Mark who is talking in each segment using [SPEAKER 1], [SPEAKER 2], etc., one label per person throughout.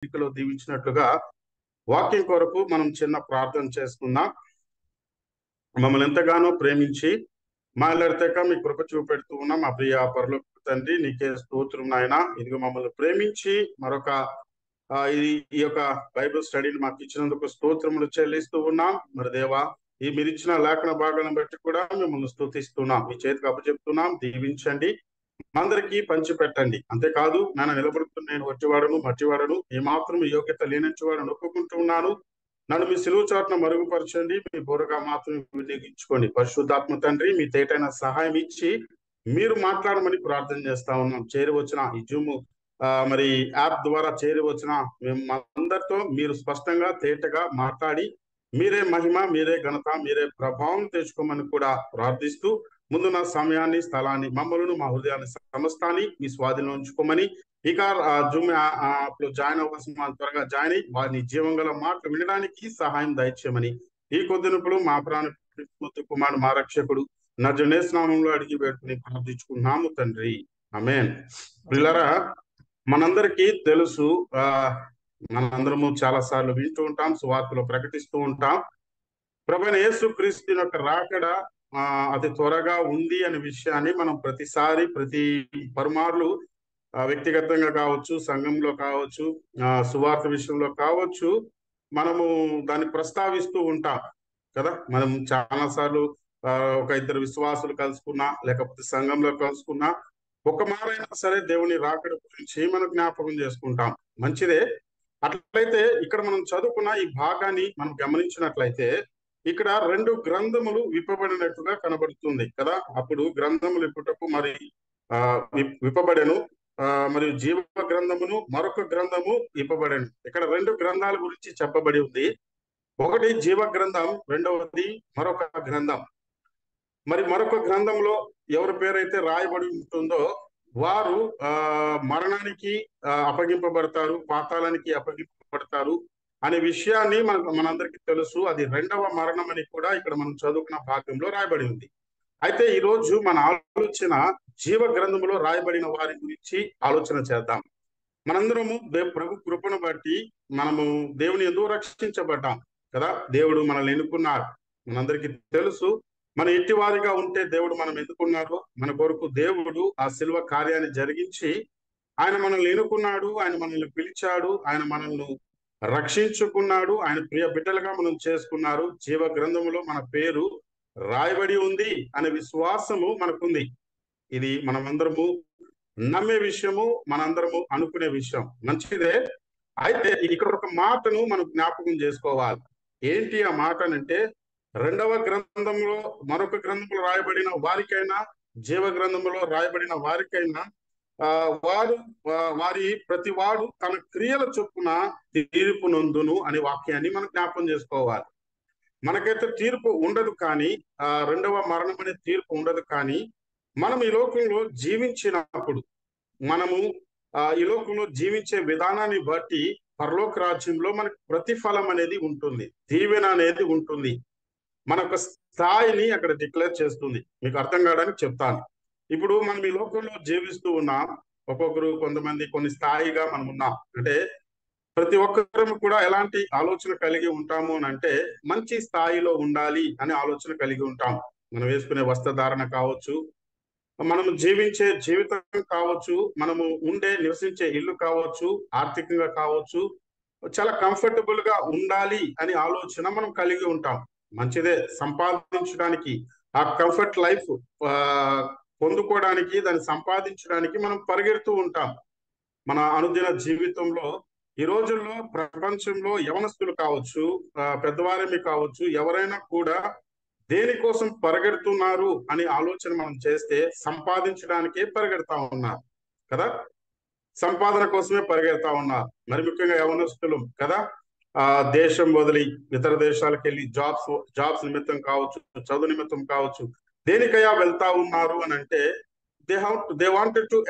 [SPEAKER 1] ఎన్నికలో దీవించినట్లుగా వాక్యం కొరకు మనం చిన్న ప్రార్థన చేసుకుందాం. మమ్మల్ని ఎంతగానో ప్రేమించి మాట్లాడతాక మీ కృప చూపెడుతూ ఉన్నాం. మా ప్రియ పరలోక తండ్రి, నీకే స్తోత్రం నాయన. ఇదిగో మమ్మల్ని ప్రేమించి మరొక ఈ యొక్క బైబిల్ స్టడీని మాకు ఇచ్చినందుకు స్తోత్రములు చెల్లిస్తూ ఉన్నాం. మరి దేవా, ఈ మీరు ఇచ్చిన లేఖన భాగాలను బట్టి కూడా మిమ్మల్ని స్తుతిస్తున్నాం. మీ చేతికి అప్పచెప్తున్నాం. దీవించండి, అందరికీ పంచి పెట్టండి. అంతేకాదు, నన్ను నిలబడుతున్న నేను వట్టివాడను, మట్టివాడను, ఏమాత్రం యోగ్యత లేనివాడను ఒప్పుకుంటూ ఉన్నాను. నన్ను మీ సిలువ చాటున మరుగుపరచండి, మీ బోరగా మాత్రం వినియోగించుకోండి. పరిశుద్ధాత్మ తండ్రి, మీ తేటైన సహాయం ఇచ్చి మీరు మాట్లాడమని ప్రార్థన చేస్తా ఉన్నాం. చేరి వచ్చిన ఈ జూమ్ మరి యాప్ ద్వారా చేరి వచ్చిన మేము అందరితో మీరు స్పష్టంగా తేటగా మాట్లాడి మీరే మహిమ, మీరే ఘనత, మీరే ప్రభావం తెచ్చుకోమని కూడా ప్రార్థిస్తూ, ముందున్న సమయాన్ని, స్థలాన్ని, మమ్మల్ని, మా హృదయాన్ని, సమస్తాన్ని మీ స్వాధీనంలో ఉంచుకోమని, ఇక జూమ్ జాయిన్ అవ్వాల్సిన త్వరగా జాయిన్ అయ్యి వారిని జీవంగల మాటలు వినడానికి సహాయం దయచేయమని ఈ కొద్దినప్పుడు మా ప్రాణ కుమారుడు, మా రక్షకుడు నజరేసు నామములో అడిగి వేడుకుని ప్రార్థించుకున్నాము తండ్రి, ఆమేన్. పిల్లరా, మనందరికీ తెలుసు, మనందరము చాలా సార్లు వింటూ ఉంటాం, సువార్తలో ప్రకటిస్తూ ఉంటాం, ప్రభువైన యేసుక్రీస్తు యొక్క రాకడ అతి త్వరగా ఉంది అనే విషయాన్ని మనం ప్రతిసారి, ప్రతి పరుమార్లు వ్యక్తిగతంగా కావచ్చు, సంఘంలో కావచ్చు, సువార్త విషయంలో కావచ్చు, మనము దాన్ని ప్రస్తావిస్తూ ఉంటాం కదా. మనం చాలా సార్లు ఒక ఇద్దరు విశ్వాసులు కలుసుకున్నా, లేకపోతే సంఘంలో కలుసుకున్నా, ఒక మారైనా సరే దేవుని రాకడ గురించి మనం జ్ఞాపకం చేసుకుంటాం. మంచిదే. అట్లయితే ఇక్కడ మనం చదువుకున్న ఈ భాగాన్ని మనం గమనించినట్లయితే ఇక్కడ 2 గ్రంథములు విప్పబడినట్టుగా కనబడుతుంది కదా. అప్పుడు గ్రంథములు ఇప్పుటకు మరి విప్పబడెను, మరియు జీవ గ్రంథమును మరొక గ్రంథము విప్పబడెను. ఇక్కడ 2 గ్రంథాల గురించి చెప్పబడి ఉంది. ఒకటి జీవ గ్రంథం, రెండవది మరొక గ్రంథం. మరి మరొక గ్రంథంలో ఎవరి పేరైతే రాయబడి ఉంటుందో వారు మరణానికి అప్పగింపబడతారు, పాతాళానికి అప్పగింపబడతారు అనే విషయాన్ని మనందరికీ తెలుసు. అది 2వ మరణం అని కూడా ఇక్కడ మనం చదువుకున్న భాగంలో రాయబడి ఉంది. అయితే ఈ రోజు మన ఆలోచన జీవ గ్రంథంలో రాయబడిన వారి గురించి ఆలోచన చేద్దాం. మనందరము ప్రభు కృపను బట్టి మనము దేవుని ఎందుకు రక్షించబడ్డాం కదా. దేవుడు మనల్ని ఎన్నుకున్నారు. మనందరికీ తెలుసు, మన ఎట్టివారిగా ఉంటే దేవుడు మనం ఎన్నుకున్నారో. మన కొరకు దేవుడు ఆ శిలువ కార్యాన్ని జరిగించి ఆయన మనల్ని ఎన్నుకున్నాడు, ఆయన మనల్ని పిలిచాడు, ఆయన మనల్ని రక్షించుకున్నాడు, ఆయన ప్రియ బిడ్డలుగా మనం చేసుకున్నారు. జీవ గ్రంథములో మన పేరు రాయబడి ఉంది అనే విశ్వాసము మనకుంది. ఇది మనమందరము నమ్మే విషయము, మనందరము అనుకునే విషయం. మంచిదే. అయితే ఇక్కడ ఒక మాటను మనం జ్ఞాపకం చేసుకోవాలి. ఏంటి ఆ మాట అంటే, 2వ గ్రంథంలో మరొక గ్రంథంలో రాయబడిన వారికైనా, జీవ గ్రంథంలో రాయబడిన వారికైనా వారి ప్రతి వాడు తన క్రియల చొప్పున తీర్పు నొందును అనే వాక్యాన్ని మనం జ్ఞాపకం చేసుకోవాలి. మనకైతే తీర్పు ఉండదు, కానీ 2వ మరణం అనే తీర్పు ఉండదు. కానీ మనం ఈ లోకంలో జీవించినప్పుడు, మనము ఈ లోకంలో జీవించే విధానాన్ని బట్టి పరలోక రాజ్యంలో మనకు ప్రతిఫలం అనేది ఉంటుంది, దీవెన అనేది ఉంటుంది. మనకు స్థాయిని అక్కడ డిక్లేర్ చేస్తుంది. మీకు అర్థం కావడానికి చెప్తాను. ఇప్పుడు మనం ఈ లోకంలో జీవిస్తూ ఉన్నాం. ఒక్కొక్కరు, కొంతమంది కొన్ని స్థాయిగా మనం ఉన్నాం. అంటే ప్రతి ఒక్కరు కూడా ఎలాంటి ఆలోచన కలిగి ఉంటాము అని అంటే, మంచి స్థాయిలో ఉండాలి అనే ఆలోచన కలిగి ఉంటాం. మనం వేసుకునే వస్త్రధారణ కావచ్చు, మనము జీవించే జీవితం కావచ్చు, మనము నివసించే ఇల్లు కావచ్చు, ఆర్థికంగా కావచ్చు, చాలా కంఫర్టబుల్ గా ఉండాలి అనే ఆలోచన మనం కలిగి ఉంటాం. మంచిదే. సంపాదించడానికి, ఆ కంఫర్ట్ లైఫ్ పొందుకోవడానికి, దాన్ని సంపాదించడానికి మనం పరిగెడుతూ ఉంటాం. మన అనుదిన జీవితంలో ఈ రోజుల్లో ప్రపంచంలో యవనస్తులు కావచ్చు, పెద్దవారేమి కావచ్చు, ఎవరైనా కూడా దేనికోసం పరిగెడుతున్నారు అనే ఆలోచన మనం చేస్తే సంపాదించడానికే పరిగెడతా ఉన్నారు కదా. సంపాదన కోసమే పరిగెడతా ఉన్నారు. మరి ముఖ్యంగా యవనస్తులు కదా, దేశం వదిలి ఇతర దేశాలకు వెళ్ళి జాబ్స్ నిమిత్తం కావచ్చు, చదువు నిమిత్తం కావచ్చు, దేనికయ్యా వెళ్తా ఉన్నారు అని అంటే, దే వాంటెడ్ టు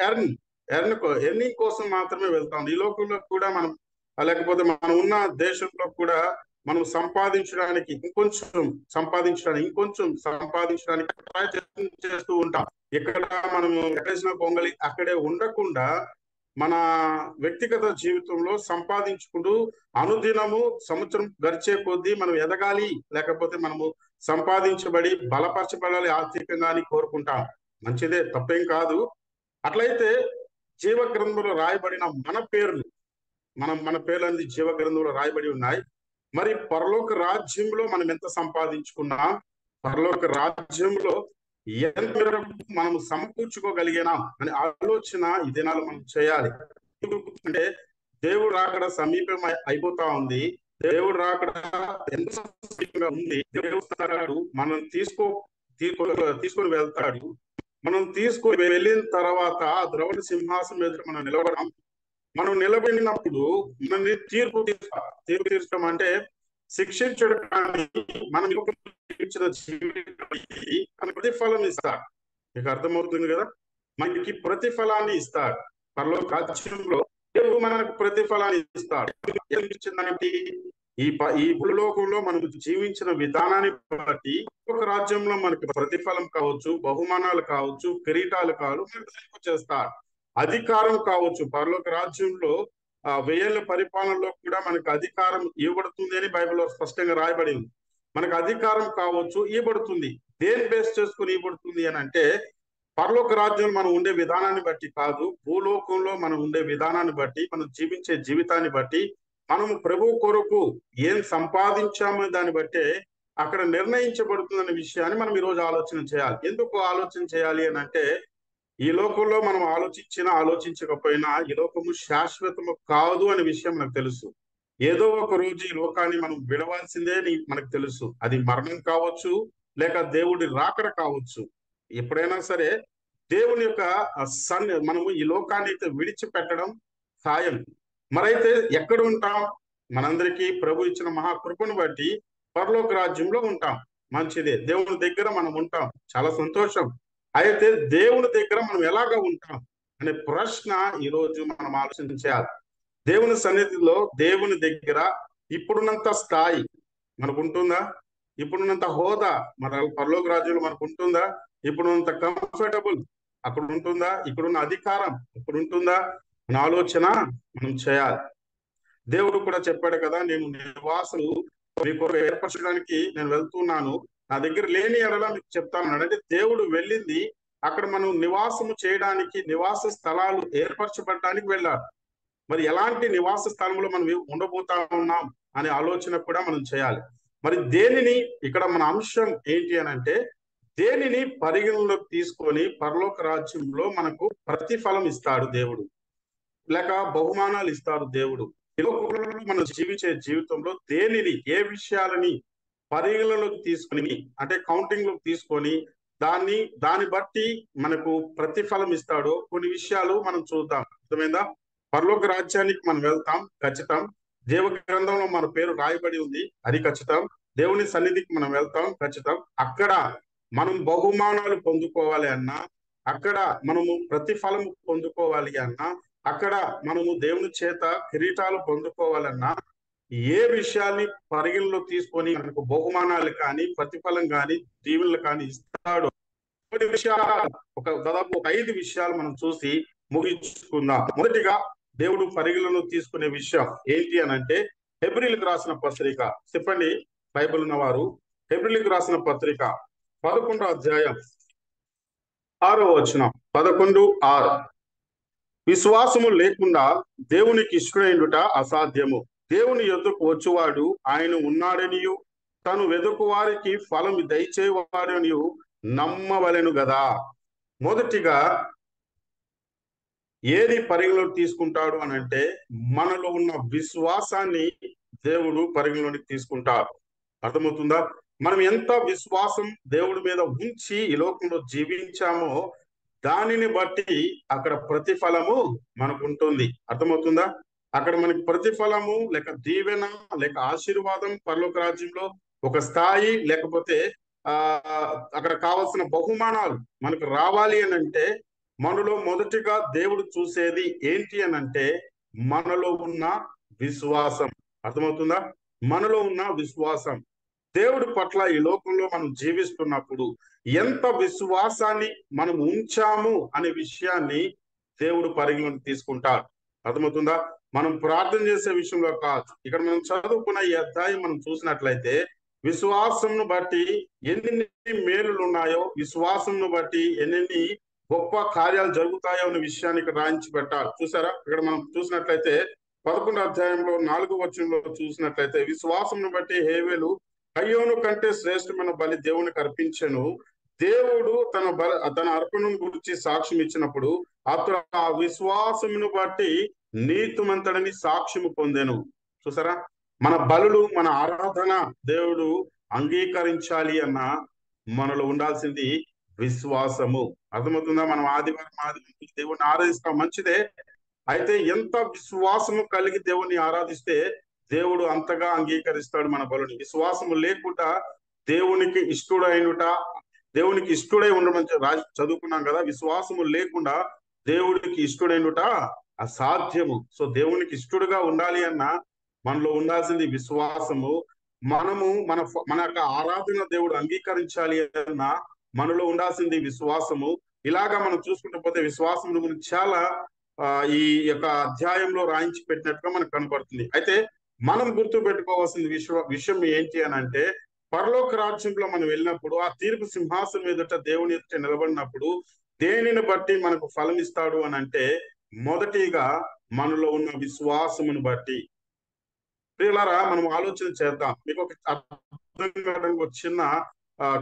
[SPEAKER 1] ఎర్నింగ్ కోసం మాత్రమే వెళ్తాం. ఈ లోకంలో కూడా మనం, లేకపోతే మనం ఉన్న దేశంలో కూడా మనం సంపాదించడానికి ఇంకొంచెం సంపాదించడానికి ట్రై చేస్తూ ఉంటాం. ఇక్కడ మనము ఎక్కడేసిన పొంగలి అక్కడే ఉండకుండా మన వ్యక్తిగత జీవితంలో సంపాదించుకుంటూ అనుదినము సంవత్సరం గడిచే కొద్దీ మనం ఎదగాలి, లేకపోతే మనము సంపాదించబడి బలపరచబడాలి ఆర్థికంగా అని కోరుకుంటాం. మంచిదే, తప్పేం కాదు. అట్లయితే జీవ గ్రంథంలో రాయబడిన మన పేర్లు అనేది జీవ గ్రంథంలో రాయబడి ఉన్నాయి. మరి పరలోక రాజ్యంలో మనం ఎంత సంపాదించుకున్నా, పరలోక రాజ్యంలో ఎంత మనం సమకూర్చుకోగలిగినా అనే ఆలోచన ఈ దినాలు మనం చేయాలి. అంటే దేవుడు రాకడ సమీపం అయిపోతా ఉంది. దేవుడు రాకడ ఎంత సమీపంగా ఉంది. దేవుడు మనం తీసుకొని వెళ్తాడు. మనం తీసుకొని వెళ్ళిన తర్వాత ద్రవణ సింహాసనం ఎదుట మనం నిలబడడం. మనం నిలబడినప్పుడు మనల్ని తీర్పు తీర్చడం అంటే శిక్షించడం కానీ మనం ప్రతిఫలం ఇస్తాడు. మీకు అర్థమవుతుంది కదా, మనకి ప్రతిఫలాన్ని ఇస్తాడు. పరలోక రాజ్యంలో దేవుడు మనకు ప్రతిఫలాన్ని ఇస్తాడు. ఈ భూలోకంలో మనం జీవించిన విధానాన్ని బట్టి ఒక రాజ్యంలో మనకి ప్రతిఫలం కావచ్చు, బహుమానాలు కావచ్చు, కిరీటాలు కావచ్చు చేస్తాడు. అధికారం కావచ్చు. పరలోక రాజ్యంలో 1000 ఏళ్ల పరిపాలనలో కూడా మనకు అధికారం ఇవ్వబడుతుంది అని బైబిల్లో స్పష్టంగా రాయబడింది. మనకు అధికారం కావచ్చు, ఇవ్వబడుతుంది. దేని బేస్ చేసుకుని ఇవ్వబడుతుంది అని అంటే పరలోక రాజ్యంలో మనం ఉండే విధానాన్ని బట్టి కాదు, భూలోకంలో మనం ఉండే విధానాన్ని బట్టి, మనం జీవించే జీవితాన్ని బట్టి, మనము ప్రభు కొరకు ఏం సంపాదించామో దాన్ని బట్టే అక్కడ నిర్ణయించబడుతుందనే విషయాన్ని మనం ఈరోజు ఆలోచన చేయాలి. ఎందుకు ఆలోచన చేయాలి అని అంటే ఈ లోకంలో మనం ఆలోచించకపోయినా ఈ లోకము శాశ్వతము కాదు అనే విషయం మనకు తెలుసు. ఏదో ఒక రోజు ఈ లోకాన్ని మనం విడవాల్సిందే అని మనకు తెలుసు. అది మరణం కావచ్చు, లేక దేవుడి రాకడ కావచ్చు. ఎప్పుడైనా సరే దేవుని యొక్క మనము ఈ లోకాన్ని అయితే విడిచిపెట్టడం ఖాయం. మరైతే ఎక్కడ ఉంటాం? మనందరికీ ప్రభు ఇచ్చిన మహాకృపను బట్టి పరలోక రాజ్యంలో ఉంటాం. మంచిదే, దేవుని దగ్గర మనం ఉంటాం, చాలా సంతోషం. అయితే దేవుని దగ్గర మనం ఎలాగ ఉంటాం అనే ప్రశ్న ఈరోజు మనం ఆలోచించాలి. దేవుని సన్నిధిలో, దేవుని దగ్గర ఇప్పుడున్నంత స్థాయి మనకు ఉంటుందా? ఇప్పుడున్నంత హోదా మన పరలోక రాజ్యంలో మనకు ఉంటుందా? ఇప్పుడున్నంత కంఫర్టబుల్ అక్కడ ఉంటుందా? ఇక్కడున్న అధికారం ఇప్పుడు ఉంటుందా అనే ఆలోచన మనం చేయాలి. దేవుడు కూడా చెప్పాడు కదా, నేను నివాసులు మీకు ఏర్పరచడానికి నేను వెళ్తున్నాను, నా దగ్గర లేని ఎడలా మీకు చెప్తాను. అంటే దేవుడు వెళ్ళింది అక్కడ మనం నివాసము చేయడానికి, నివాస స్థలాలు ఏర్పరచబడటానికి వెళ్ళారు. మరి ఎలాంటి నివాస స్థలంలో మనం ఉండబోతా ఉన్నాం అనే ఆలోచన కూడా మనం చేయాలి. మరి దేనిని ఇక్కడ మన అంశం ఏంటి అని అంటే దేనిని పరిగణలోకి తీసుకొని పరలోక రాజ్యంలో మనకు ప్రతిఫలం ఇస్తాడు దేవుడు, లేక బహుమానాలు ఇస్తాడు దేవుడు. మనం జీవించే జీవితంలో దేనిని, ఏ విషయాలని పరిగణలోకి తీసుకొని అంటే కౌంటింగ్ లోకి తీసుకొని దాన్ని బట్టి మనకు ప్రతిఫలం ఇస్తాడో కొన్ని విషయాలు మనం చూద్దాం. అర్థమైందా? పరలోక రాజ్యానికి మనం వెళ్తాం, ఖచ్చితం. దేవ గ్రంథంలో మన పేరు రాయబడి ఉంది, అది ఖచ్చితం. దేవుని సన్నిధికి మనం వెళ్తాం, ఖచ్చితం. అక్కడ మనం బహుమానాలు పొందుకోవాలి అన్నా, అక్కడ మనము ప్రతిఫలం పొందుకోవాలి అన్నా, అక్కడ మనము దేవుని చేత కిరీటాలు పొందుకోవాలన్నా, ఏ విషయాన్ని పరిగణలో తీసుకొని మనకు బహుమానాలు కానీ, ప్రతిఫలం కానీ, దీవెనలు కానీ ఇస్తాడో కొన్ని విషయాలు, దాదాపు 5 విషయాలు మనం చూసి ముగించుకుందాం. మొదటిగా దేవుడు పరిగణలో తీసుకునే విషయం ఏంటి అని అంటే హెబ్రీలకు రాసిన పత్రిక, చెప్పండి బైబిల్ ఉన్నవారు, హెబ్రీలకు రాసిన పత్రిక 11వ అధ్యాయం 6వ వచనం. 11:6. విశ్వాసము లేకుండా దేవునికి ఇష్టడైనట అసాధ్యము. దేవుని యొద్దకు వచ్చువాడు ఆయన ఉన్నాడనియు తను వెదుకు వారికి ఫలం దయచేవాడనియు నమ్మవలెను గదా. మొదటిగా ఏది పరిగణలోకి తీసుకుంటాడు అని అంటే మనలో ఉన్న విశ్వాసాన్ని దేవుడు పరిగణలోకి తీసుకుంటాడు. అర్థమవుతుందా? మనం ఎంత విశ్వాసం దేవుడి మీద ఉంచి ఈ లోకంలో జీవించామో దానిని బట్టి అక్కడ ప్రతిఫలము మనకు ఉంటుంది. అర్థమవుతుందా? అక్కడ మనకి ప్రతిఫలము లేక దీవెన లేక ఆశీర్వాదం పరలోక రాజ్యంలో ఒక స్థాయి, లేకపోతే అక్కడ కావాల్సిన బహుమానాలు మనకు రావాలి అని అంటే మనలో మొదటిగా దేవుడు చూసేది ఏంటి అని అంటే మనలో ఉన్న విశ్వాసం. అర్థమవుతుందా? మనలో ఉన్న విశ్వాసం. దేవుడి పట్ల ఈ లోకంలో మనం జీవిస్తున్నప్పుడు ఎంత విశ్వాసాన్ని మనం ఉంచాము అనే విషయాన్ని దేవుడు పరిగణలోకి తీసుకుంటాడు. అర్థమవుతుందా? మనం ప్రార్థన చేసే విషయంలో కాదు. ఇక్కడ మనం చదువుకున్న ఈ అధ్యాయం మనం చూసినట్లయితే విశ్వాసంను బట్టి ఎన్ని మేలులు ఉన్నాయో, విశ్వాసంను బట్టి ఎన్ని గొప్ప కార్యాలు జరుగుతాయో అనే విషయాన్ని ఇక్కడ రాయించి పెట్టాలి. చూసారా? ఇక్కడ మనం చూసినట్లయితే 11వ అధ్యాయంలో 4వ వచనంలో చూసినట్లయితే విశ్వాసంను బట్టి హేబెలు కయ్యోను కంటే శ్రేష్టమైన బలి దేవునికి అర్పించెను. దేవుడు తన అర్పణను గురించి సాక్ష్యం ఇచ్చినప్పుడు అతడు ఆ విశ్వాసమును బట్టి నీతిమంతుడని సాక్ష్యము పొందెను. చూసారా? మన బలులు, మన ఆరాధన దేవుడు అంగీకరించాలి అన్న మనలో ఉండాల్సింది విశ్వాసము. అర్థమవుతుందా? మనం ఆదివారం దేవుణ్ణి ఆరాధిస్తాం, మంచిదే. అయితే ఎంత విశ్వాసము కలిగి దేవుణ్ణి ఆరాధిస్తే దేవుడు అంతగా అంగీకరిస్తాడు మన బలుని. విశ్వాసము లేకుండా దేవునికి ఇష్టడై ఉండమని చదువుకున్నాం కదా. విశ్వాసము లేకుండా దేవుడికి ఇష్టడైనట అసాధ్యము. సో దేవునికి ఇష్టడుగా ఉండాలి అన్న మనలో ఉండాల్సింది విశ్వాసము. మన యొక్క ఆరాధన దేవుడు అంగీకరించాలి అన్న మనలో ఉండాల్సింది విశ్వాసము. ఇలాగా మనం చూసుకుంటూ పోతే విశ్వాసం గురించి చాలా ఈ యొక్క అధ్యాయంలో రాయించి పెట్టినట్టుగా మనకు కనబడుతుంది. అయితే మనం గుర్తు పెట్టుకోవాల్సిన విషయం ఏంటి అని అంటే, పరలోక రాజ్యంలో మనం వెళ్ళినప్పుడు ఆ తీర్పు సింహాసనం ఎదుట దేవుని ఎదుట నిలబడినప్పుడు దేనిని బట్టి మనకు ఫలం ఇస్తాడు అని అంటే, మొదటిగా మనలో ఉన్న విశ్వాసమును బట్టి. ప్రియులారా, మనం ఆలోచన చేద్దాం. మీకు ఒక అర్థం కావడానికి ఒక చిన్న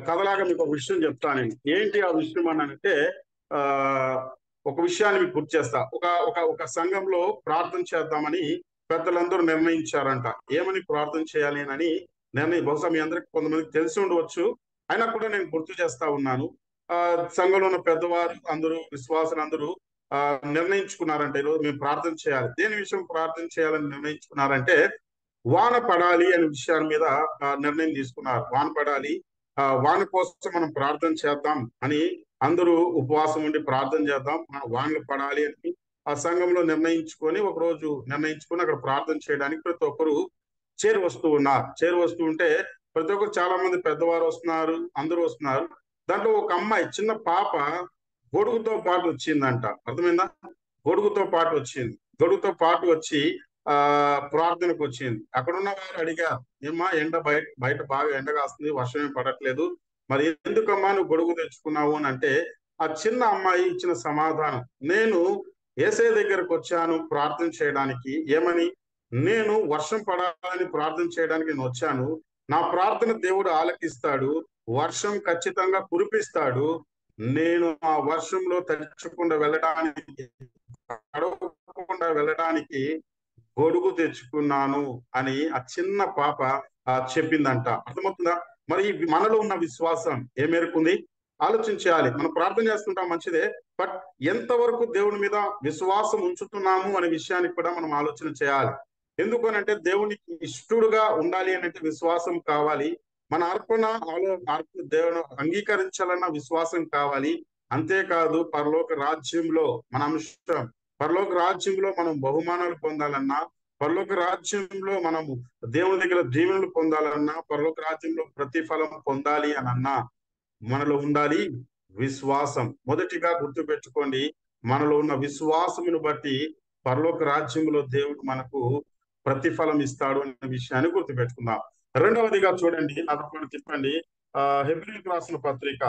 [SPEAKER 1] కథలాగా మీకు ఒక విషయం చెప్తాను. ఏంటి ఆ విషయం అని అంటే, ఒక విషయాన్ని మీకు గుర్తు చేస్తా. ఒక సంఘంలో ప్రార్థన చేద్దామని పెద్దలందరూ నిర్ణయించారంట. ఏమని ప్రార్థన చేయాలి అని బహుశా మీ అందరికి కొంతమందికి తెలిసి ఉండవచ్చు, అయినా కూడా నేను గుర్తు చేస్తా ఉన్నాను. సంఘంలో ఉన్న పెద్దవారు అందరూ, విశ్వాసులు అందరూ నిర్ణయించుకున్నారంట, ఈరోజు మేము ప్రార్థన చేయాలి. దేని విషయం ప్రార్థన చేయాలని నిర్ణయించుకున్నారంటే, వాన పడాలి అనే విషయాల మీద నిర్ణయం తీసుకున్నారు. వాన పడాలి, వాన కోసం మనం ప్రార్థన చేద్దాం అని అందరూ ఉపవాసం ఉండి ప్రార్థన చేద్దాం, వానలు పడాలి అని ఆ సంఘంలో నిర్ణయించుకొని అక్కడ ప్రార్థన చేయడానికి ప్రతి ఒక్కరు చేరి వస్తూ ఉంటే ప్రతి ఒక్కరు చాలా మంది పెద్దవారు వస్తున్నారు, అందరూ వస్తున్నారు. దాంట్లో ఒక అమ్మాయి, చిన్న పాప గొడుగుతో పాటు వచ్చిందంట. అర్థమైందా? గొడుగుతో పాటు వచ్చి ప్రార్థనకు వచ్చింది. అక్కడున్న వారు అడిగారు, ఏమ్మా బయట బాగా ఎండ కాస్తుంది, వర్షం ఏం పడట్లేదు, మరి ఎందుకమ్మా నువ్వు గొడుగు తెచ్చుకున్నావు అని అంటే, ఆ చిన్న అమ్మాయి ఇచ్చిన సమాధానం, నేను యేసయ్య దగ్గరకు వచ్చాను ప్రార్థన చేయడానికి. ఏమని? నేను వర్షం పడాలని ప్రార్థన చేయడానికి నేను వచ్చాను. నా ప్రార్థన దేవుడు ఆలకిస్తాడు, వర్షం ఖచ్చితంగా కురిపిస్తాడు. నేను ఆ వర్షంలో తడవకుండా వెళ్ళడానికి గొడుగు తెచ్చుకున్నాను అని ఆ చిన్న పాప చెప్పిందంట. అర్థమవుతుందా? మరి మనలో ఉన్న విశ్వాసం ఏ మేరకుంది ఆలోచించాలి. మనం ప్రార్థన చేస్తుంటాం, మంచిదే, బట్ ఎంతవరకు దేవుని మీద విశ్వాసం ఉంచుతున్నాము అనే విషయానికి కూడా మనం ఆలోచన చేయాలి. ఎందుకు అనంటే, దేవునికి ఇష్టడుగా ఉండాలి అంటే విశ్వాసం కావాలి. మన అర్పణ దేవుని అంగీకరించాలన్న విశ్వాసం కావాలి. అంతేకాదు పరలోక రాజ్యంలో మన అంశం, పరలోక రాజ్యంలో మనం బహుమానాలు పొందాలన్నా, పరలోక రాజ్యంలో మనము దేవుని దగ్గర దీవెనలు పొందాలన్నా, పరలోక రాజ్యంలో ప్రతిఫలం పొందాలి అని అన్నా మనలో ఉండాలి విశ్వాసం. మొదటిగా గుర్తు పెట్టుకోండి, మనలో ఉన్న విశ్వాసమును బట్టి పరలోక రాజ్యంలో దేవుడు మనకు ప్రతిఫలం ఇస్తాడు అనే విషయాన్ని గుర్తు పెట్టుకుందాం. రెండవదిగా చూడండి, నాకు చెప్పండి, హెబ్రీయులకు రాసిన పత్రిక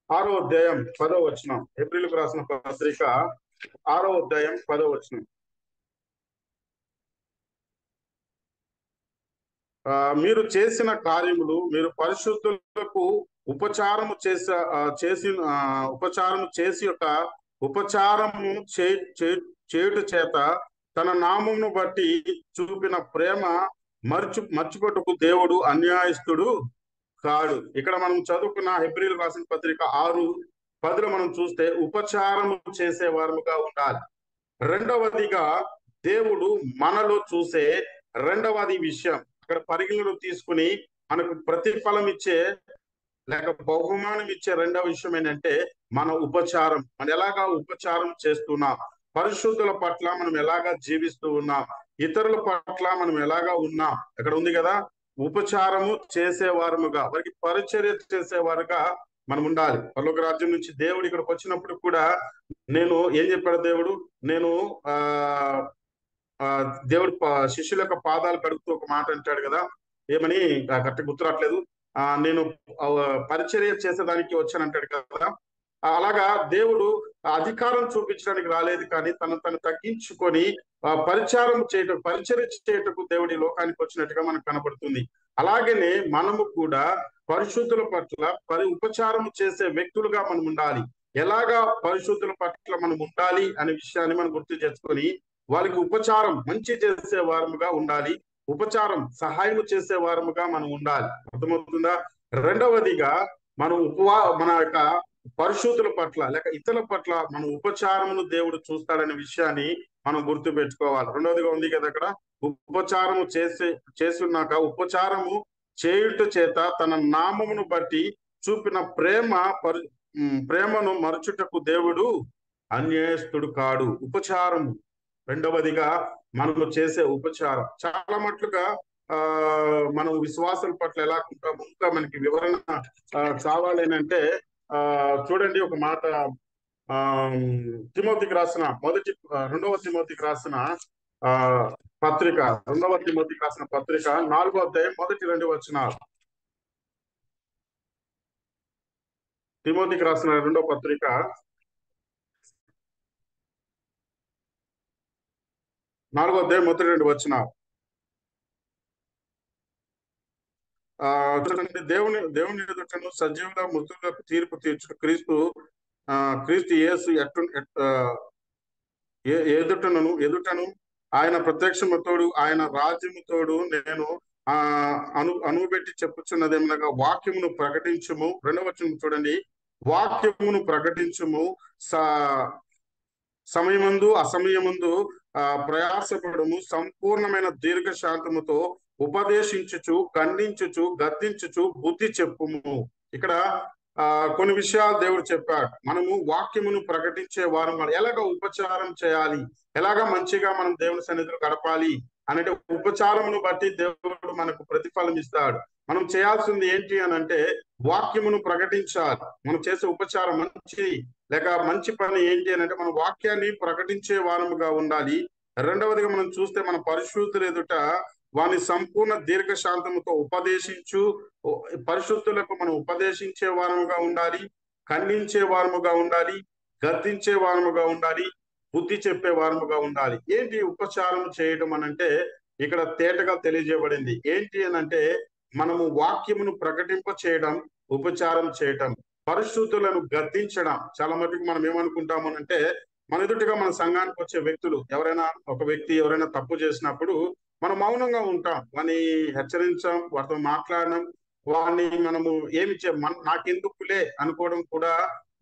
[SPEAKER 1] 6వ అధ్యాయం 10వ వచనం. హెబ్రీయులకు రాసిన పత్రిక 6వ అధ్యాయం 10వ వచనం. మీరు చేసిన కార్యములు, మీరు పరిశుద్ధులకు ఉపచారము చేయుట చేత తన నామమును బట్టి చూపిన ప్రేమ మర్చిపోటకు దేవుడు అన్యాయస్తుడు కాడు. ఇక్కడ మనం చదువుకున్న హెబ్రీయులకు రాసిన పత్రిక 6:10 మనం చూస్తే ఉపచారము చేసేవారుగా ఉండాలి. రెండవదిగా దేవుడు మనలో చూసే రెండవది విషయం, అక్కడ పరిగణలో తీసుకుని మనకు ప్రతిఫలం ఇచ్చే లేక బహుమానం ఇచ్చే రెండవ విషయం ఏంటంటే మన ఉపచారం. మనం ఎలాగా ఉపచారం చేస్తున్నాం, పరిశుద్ధుల పట్ల మనం ఎలాగా జీవిస్తూ ఉన్నాం, ఇతరుల పట్ల మనం ఎలాగా ఉన్నాం. అక్కడ ఉంది కదా, ఉపచారము చేసేవారుగా, వారికి పరిచర్య చేసేవారుగా మనం ఉండాలి. పరలోక రాజ్యం నుంచి దేవుడు ఇక్కడికి వచ్చినప్పుడు కూడా నేను ఏం చెప్పాడు దేవుడు? నేను ఆ ఆ దేవుడు శిష్యుల యొక్క పాదాలు కడుగుతూ ఒక మాట అంటాడు కదా, ఏమని కరెక్ట్ గుర్తు రావట్లేదు. నేను పరిచర్య చేసేదానికి వచ్చానంటాడు కదా. అలాగా దేవుడు అధికారం చూపించడానికి రాలేదు, కానీ తను తగ్గించుకొని పరిచర్య చేయటకు దేవుడు ఈ లోకానికి వచ్చినట్టుగా మనకు కనబడుతుంది. అలాగనే మనము కూడా పరిశుద్ధుల పట్ల ఉపచారం చేసే వ్యక్తులుగా మనం ఉండాలి. ఎలాగా పరిశుద్ధుల పట్ల మనం ఉండాలి అనే విషయాన్ని మనం గుర్తు చేసుకొని వారికి ఉపచారం మంచి చేసే వారముగా ఉండాలి. ఉపచారం సహాయం చేసే వారముగా మనం ఉండాలి. అర్థమవుతుందా? రెండవదిగా మనం మన యొక్క పరిశుద్ధుల పట్ల లేక ఇతరుల పట్ల మన ఉపచారమును దేవుడు చూస్తాడనే విషయాన్ని మనం గుర్తు పెట్టుకోవాలి. రెండవదిగా ఉంది కదా అక్కడ, ఉపచారము చేస్తున్నాక ఉపచారము చేయుట చేత తన నామమును బట్టి చూపిన ప్రేమను మరచుటకు దేవుడు అన్యాయస్తుడు కాడు. ఉపచారము రెండవదిగా మనము చేసే ఉపచారం చాలా మట్లుగా మనం విశ్వాసాల పట్ల ఎలా ఉంటాము ఇంకా మనకి వివరణ కావాలి అంటే చూడండి ఒక మాట, తిమోతికి రాసిన రెండవ తిమోతికి రాసిన పత్రిక 4వ అధ్యాయం మొదటి 2 వచనాలు. తిమోతికి రాసిన 2వ పత్రిక 4వ అధ్యాయం మొదటి 2 వచనాలు. దేవుని ఎదుటను సజీవుల మృతులకు తీర్పు తీర్చు క్రీస్తు యేసు ఎదుటను ఆయన ప్రత్యక్షముతోడు ఆయన రాజ్యముతోడు నేను అనుబెట్టి చెప్పుచున్నదేమనగా వాక్యమును ప్రకటించుము. 2వ వచనం చూడండి, వాక్యమును ప్రకటించుము, సమయమందు అసమయమందు ప్రయాసపడము, సంపూర్ణమైన దీర్ఘశాంతముతో ఉపదేశించుచు ఖండించుచు గద్దించుచు బుద్ధి చెప్పుము. ఇక్కడ కొన్ని విషయాలు దేవుడు చెప్పాడు. మనము వాక్యమును ప్రకటించే వారం ఎలాగ ఉపచారం చేయాలి, ఎలాగ మంచిగా మనం దేవుని సన్నిధిలో గడపాలి అంటే ఉపచారమును బట్టి దేవుడు మనకు ప్రతిఫలం ఇస్తాడు. మనం చేయాల్సింది ఏంటి అని అంటే వాక్యమును ప్రకటించాలి. మనం చేసే ఉపచారం మంచి లేక మంచి పని ఏంటి అని అంటే మన వాక్యాన్ని ప్రకటించే వారముగా ఉండాలి. రెండవదిగా మనం చూస్తే మన పరిశుద్ధుల ఎదుట వాని సంపూర్ణ దీర్ఘశాంతముతో పరిశుద్ధులకు మనం ఉపదేశించే వారముగా ఉండాలి, ఖండించే వారముగా ఉండాలి, గద్దించే వారముగా ఉండాలి, బుద్ధి చెప్పే వారముగా ఉండాలి. ఏంటి ఉపచారం చేయడం అనంటే ఇక్కడ తేటగా తెలియజేయబడింది. ఏంటి అనంటే మనము వాక్యమును ప్రకటింప చేయడం ఉపచారం చేయటం, పరిశుద్ధులను గద్దించడం. చాలా మటుకు మనం ఏమనుకుంటాము అంటే మన ఎదుటిగా మన సంఘానికి వచ్చే వ్యక్తులు ఒక వ్యక్తి ఎవరైనా తప్పు చేసినప్పుడు మనం మౌనంగా ఉంటాం, వాని హెచ్చరించాం, వారితో మాట్లాడడం, వాడిని మనము ఏమి నాకెందుకులే అనుకోవడం కూడా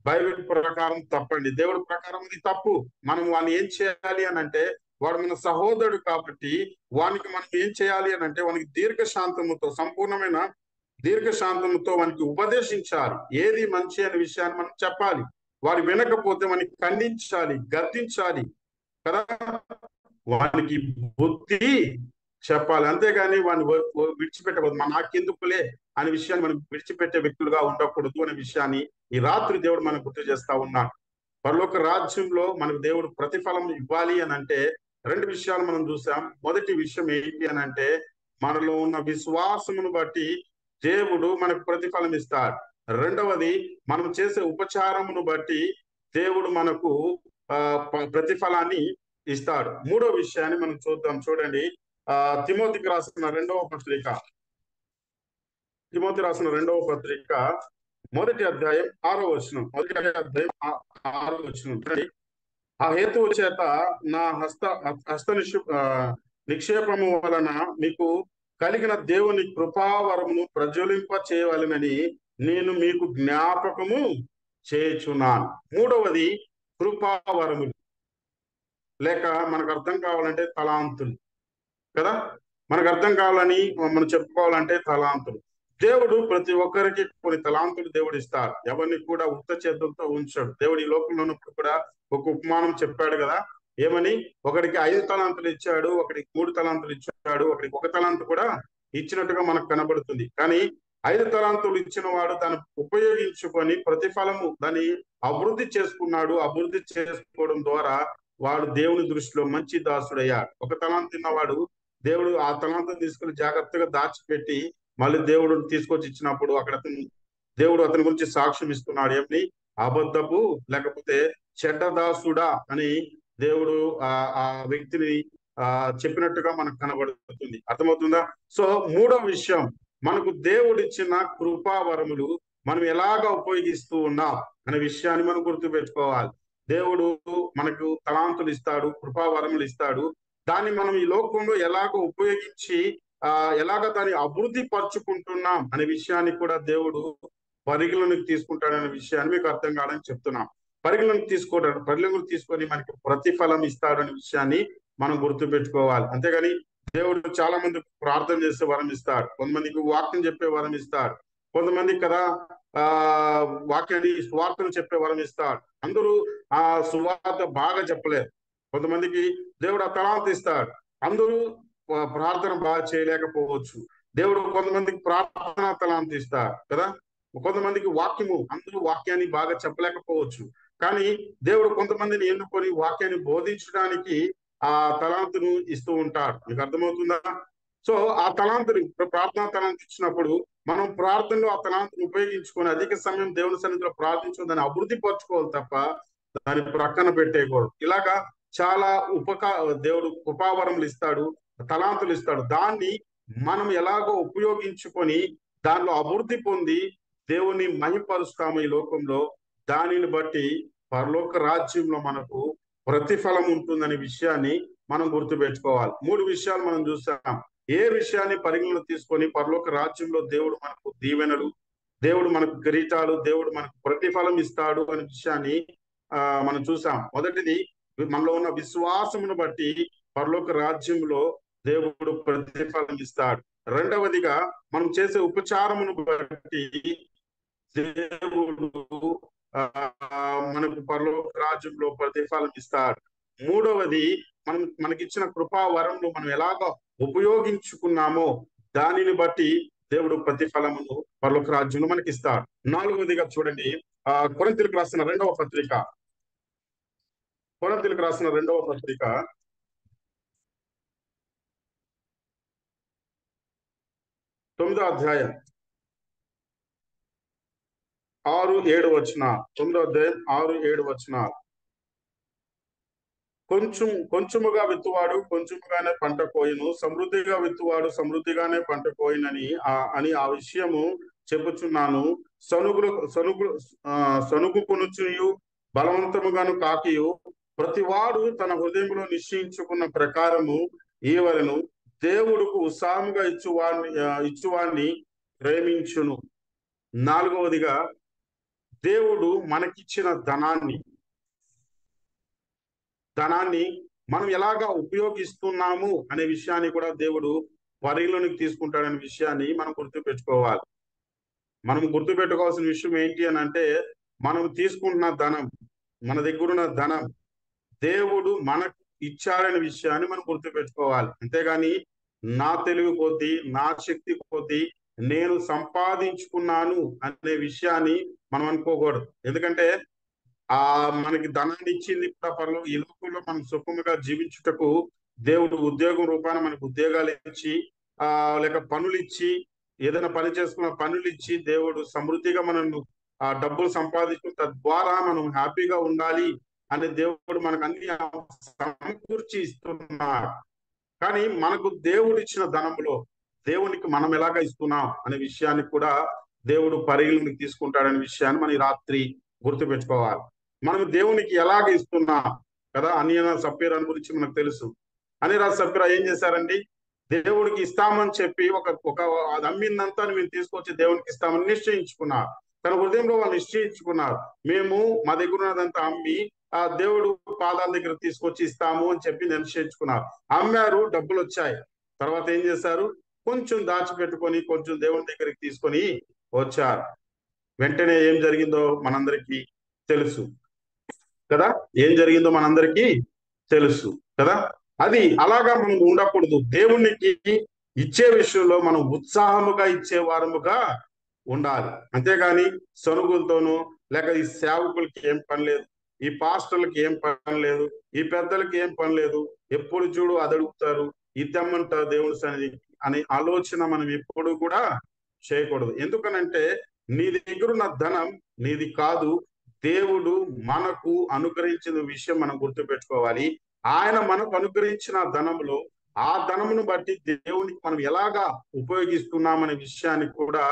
[SPEAKER 1] బైబిల్ ప్రకారం తప్పండి. దేవుడి ప్రకారం ఇది తప్పు. మనం వాడిని ఏం చేయాలి అని అంటే వాడు మన సహోదరుడు కాబట్టి వానికి మనం ఏం చేయాలి అని అంటే వానికి దీర్ఘశాంతముతో సంపూర్ణమైన దీర్ఘశాంతముతో వానికి ఉపదేశించాలి. ఏది మంచి అనే విషయాన్ని మనం చెప్పాలి. వాడు వినకపోతే వానికి ఖండించాలి, గద్దించాలి కదా, వానికి బుద్ధి చెప్పాలి. అంతేగాని వాడిని విడిచిపెట్టకూడదు. నాకెందుకులే అనే విషయాన్ని మనం విడిచిపెట్టే వ్యక్తులుగా ఉండకూడదు అనే విషయాన్ని ఈ రాత్రి దేవుడు మనకు గుర్తు చేస్తా ఉన్నాడు. పరలోక రాజ్యంలో మనకు దేవుడు ప్రతిఫలం ఇవ్వాలి అని అంటే 2 విషయాలు మనం చూసాం. మొదటి విషయం ఏంటి అని అంటే మనలో ఉన్న విశ్వాసమును బట్టి దేవుడు మనకు ప్రతిఫలం ఇస్తాడు. రెండవది మనం చేసే ఉపచారమును బట్టి దేవుడు మనకు ప్రతిఫలాన్ని ఇస్తాడు. మూడో విషయాన్ని మనం చూద్దాం. చూడండి, తిమోతికి రాసిన 2వ పత్రిక మొదటి అధ్యాయం 6వ వచనం. ఆ హేతువు చేత నా హస్త నిక్షేపము వలన మీకు కలిగిన దేవుని కృపావరమును ప్రజ్వలింప చేయవలెనని నేను మీకు జ్ఞాపకము చేయుచున్నాను. మూడవది కృపావరములు, లేక మనకు అర్థం కావాలంటే తలాంతులు కదా. మనకు అర్థం కావాలని మనం చెప్పుకోవాలంటే తలాంతులు. దేవుడు ప్రతి ఒక్కరికి కొన్ని తలాంతులు దేవుడు ఇస్తాడు. ఎవరిని కూడా ఉత్త చేతులతో ఉంచాడు. దేవుడు ఈ లోకంలో ఉన్నప్పుడు కూడా ఒక ఉపమానం చెప్పాడు కదా, ఏమని? ఒకడికి 5 తలాంతులు ఇచ్చాడు, ఒకడికి 3 తలాంతులు ఇచ్చాడు, ఒకడికి 1 తలాంతు కూడా ఇచ్చినట్టుగా మనకు కనబడుతుంది. కానీ 5 తలాంతులు ఇచ్చిన వాడు దాన్ని ఉపయోగించుకొని ప్రతిఫలము దాన్ని అభివృద్ధి చేసుకున్నాడు. అభివృద్ధి చేసుకోవడం ద్వారా వాడు దేవుని దృష్టిలో మంచి దాసుడయ్యాడు. 1 తలాంతు తిన్నవాడు దేవుడు ఆ తలాంతును తీసుకుని జాగ్రత్తగా దాచిపెట్టి మళ్ళీ దేవుడు తీసుకొచ్చి ఇచ్చినప్పుడు అక్కడ దేవుడు అతని గురించి సాక్ష్యం ఇస్తున్నాడు. ఏమని? అబద్ధపు లేకపోతే చెడ్డ దాసుడా అని దేవుడు ఆ వ్యక్తిని చెప్పినట్టుగా మనకు కనబడుతుంది. అర్థమవుతుందా? సో 3వ విషయం, మనకు దేవుడిచ్చిన కృపావరములు మనం ఎలాగ ఉపయోగిస్తూ ఉన్నాం అనే విషయాన్ని మనం గుర్తుపెట్టుకోవాలి. దేవుడు మనకు తలాంతులు ఇస్తాడు, కృపావరములు ఇస్తాడు. దాన్ని మనం ఈ లోకంలో ఎలాగ ఉపయోగించి ఎలాగ దాన్ని అభివృద్ధి పరుచుకుంటున్నాం అనే విషయాన్ని కూడా దేవుడు పరిగణలోకి తీసుకుంటాడనే విషయాన్ని మీకు అర్థం కావాలని చెప్తున్నాం. పరిగణలోకి తీసుకొని మనకి ప్రతిఫలం ఇస్తాడనే విషయాన్ని మనం గుర్తుపెట్టుకోవాలి. అంతేగాని దేవుడు చాలా మంది ప్రార్థన చేసే వరం ఇస్తాడు, కొంతమందికి వాక్యం చెప్పే వరం ఇస్తాడు, కొంతమంది కదా వాక్యాన్ని స్వార్థను చెప్పే వరం ఇస్తాడు. అందరూ ఆ సువార్త బాగా చెప్పలేరు. కొంతమందికి దేవుడు ఆ తలాంతు ఇస్తాడు, అందరూ ప్రార్థన బాగా చేయలేకపోవచ్చు. దేవుడు కొంతమందికి ప్రార్థన తలాంతు ఇస్తాడు కదా. కొంతమందికి వాక్యము, అందరూ వాక్యాన్ని బాగా చెప్పలేకపోవచ్చు. కానీ దేవుడు కొంతమందిని ఎన్నుకొని వాక్యాన్ని బోధించడానికి ఆ తలాంతును ఇస్తూ ఉంటాడు. మీకు అర్థమవుతుందా? సో ఆ తలాంతుని ప్రార్థనా తలాంతు ఇచ్చినప్పుడు మనం ప్రార్థనలో ఆ తలాంతుని ఉపయోగించుకొని అధిక సమయం దేవుని సన్నిధిలో ప్రార్థించుకొని దాన్ని అభివృద్ధి పరచుకోవాలి తప్ప దాన్ని ప్రక్కన పెట్టేయకూడదు. ఇలాగా చాలా దేవుడు కృపావరములు ఇస్తాడు, తలాంతులు ఇస్తాడు. దాన్ని మనం ఎలాగో ఉపయోగించుకొని దానిలో అభివృద్ధి పొంది దేవుని మహిమపరుస్తాము ఈ లోకంలో. దానిని బట్టి పరలోక రాజ్యంలో మనకు ప్రతిఫలం ఉంటుందనే విషయాన్ని మనం గుర్తుపెట్టుకోవాలి. 3 విషయాలు మనం చూసాం. ఏ విషయాన్ని పరిగణలో తీసుకొని పరలోక రాజ్యంలో దేవుడు మనకు దీవెనలు, దేవుడు మనకు కిరీటాలు, దేవుడు మనకు ప్రతిఫలం ఇస్తాడు అనే విషయాన్ని మనం చూసాం. మొదటిది, మనలో ఉన్న విశ్వాసమును బట్టి పరలోక రాజ్యంలో దేవుడు ప్రతిఫలం ఇస్తాడు. రెండవదిగా, మనం చేసే ఉపచారమును బట్టి దేవుడు మనకు పరలోక రాజ్యంలో ప్రతిఫలం ఇస్తాడు. మూడవది, మనకిచ్చిన కృపావరంలో మనం ఎలాగ ఉపయోగించుకున్నామో దానిని బట్టి దేవుడు ప్రతిఫలమును పరలోక రాజ్యంలో మనకి ఇస్తాడు. నాలుగవదిగా చూడండి, కొరింథీయులకు రాసిన రెండవ పత్రిక 9వ అధ్యాయం 6-7 వచనాలు. 9వ అధ్యాయం 6-7 వచనాలు. కొంచెముగా విత్తువాడు కొంచెముగానే పంట కోయును, సమృద్ధిగా విత్తువాడు సమృద్ధిగానే పంట కోయినని ఆ విషయము చెప్పుచున్నాను. సనుగు కొనుచునియు బలవంతముగాను కాకియు ప్రతివాడు తన హృదయంలో నిశ్చయించుకున్న ప్రకారము ఈవలను దేవుడుకు ఉత్సాహముగా ఇచ్చువాన్ని ప్రేమించును. నాలుగవదిగా, దేవుడు మనకిచ్చిన ధనాన్ని మనం ఎలాగా ఉపయోగిస్తున్నాము అనే విషయాన్ని కూడా దేవుడు పరిగణలోకి తీసుకుంటాడనే విషయాన్ని మనం గుర్తుపెట్టుకోవాలి. మనం గుర్తుపెట్టుకోవాల్సిన విషయం ఏంటి అని అంటే, మనం తీసుకుంటున్న ధనం, మన దగ్గరున్న ధనం దేవుడు మనకు ఇచ్చాడనే విషయాన్ని మనం గుర్తుపెట్టుకోవాలి. అంతేగాని నా తెలివి కొద్దీ, నా శక్తి కొద్దీ నేను సంపాదించుకున్నాను అనే విషయాన్ని మనం అనుకోకూడదు. ఎందుకంటే మనకి ధనాన్ని ఇచ్చింది కూడా ఈ లోకంలో మనం సుఖముగా జీవించుటకు దేవుడు ఉద్యోగం రూపాన మనకు ఉద్యోగాలు ఇచ్చి లేక పనులు ఇచ్చి, ఏదైనా పని చేసుకున్న పనులు ఇచ్చి దేవుడు సమృద్ధిగా మనల్ని డబ్బులు సంపాదించుకుని తద్వారా మనం హ్యాపీగా ఉండాలి అని దేవుడు మనకు అన్ని సమకూర్చి ఇస్తున్నాడు. కానీ మనకు దేవుడు ఇచ్చిన ధనంలో దేవునికి మనం ఎలాగ ఇస్తున్నాం అనే విషయాన్ని కూడా దేవుడు పరిగణలోకి తీసుకుంటాడనే విషయాన్ని మనం రాత్రి గుర్తుపెట్టుకోవాలి. మనం దేవునికి ఎలాగ ఇస్తున్నాం కదా. అనియన సప్పీరా గురించి మనకు తెలుసు. అనిరా సప్పీరా ఏం చేశారండి? దేవుడికి ఇస్తామని చెప్పి ఒక అది అమ్మిందంతా మేము తీసుకొచ్చి దేవునికి ఇస్తామని నిశ్చయించుకున్నారు. తన హృదయంలో వాళ్ళు నిశ్చయించుకున్నారు, మేము మా దగ్గర ఉన్నదంతా అమ్మి ఆ దేవుడు పాదాల దగ్గర తీసుకొచ్చి ఇస్తాము అని చెప్పి నిశ్చయించుకున్నారు. అమ్మారు, డబ్బులు వచ్చాయి. తర్వాత ఏం చేశారు? కొంచెం దాచిపెట్టుకొని కొంచెం దేవుని దగ్గరికి తీసుకొని వచ్చారు. వెంటనే ఏం జరిగిందో మనందరికీ తెలుసు కదా. ఏం జరిగిందో మనందరికీ తెలుసు కదా. అది అలాగా మనం ఉండకూడదు. దేవునికి ఇచ్చే విషయంలో మనం ఉత్సాహముగా ఇచ్చే వారముగా ఉండాలి. అంతేగాని సనుగులతోనూ లేక ఈ సేవకులకి ఏం పని లేదు, ఈ పాస్టర్లకి ఏం పని లేదు, ఈ పెద్దలకి ఏం పని లేదు, ఎప్పుడు చూడు అది అడుగుతారు, ఇది తెమ్మంటారు దేవుని సన్నిధికి అనే ఆలోచన మనం ఎప్పుడు కూడా చేయకూడదు. ఎందుకనంటే నీ దగ్గర ఉన్న ధనం నీది కాదు, దేవుడు మనకు అనుగ్రహించిన విషయం మనం గుర్తుపెట్టుకోవాలి. ఆయన మనకు అనుగ్రహించిన ధనంలో ఆ ధనమును బట్టి దేవునికి మనం ఎలాగా ఉపయోగిస్తున్నామనే విషయాన్ని కూడా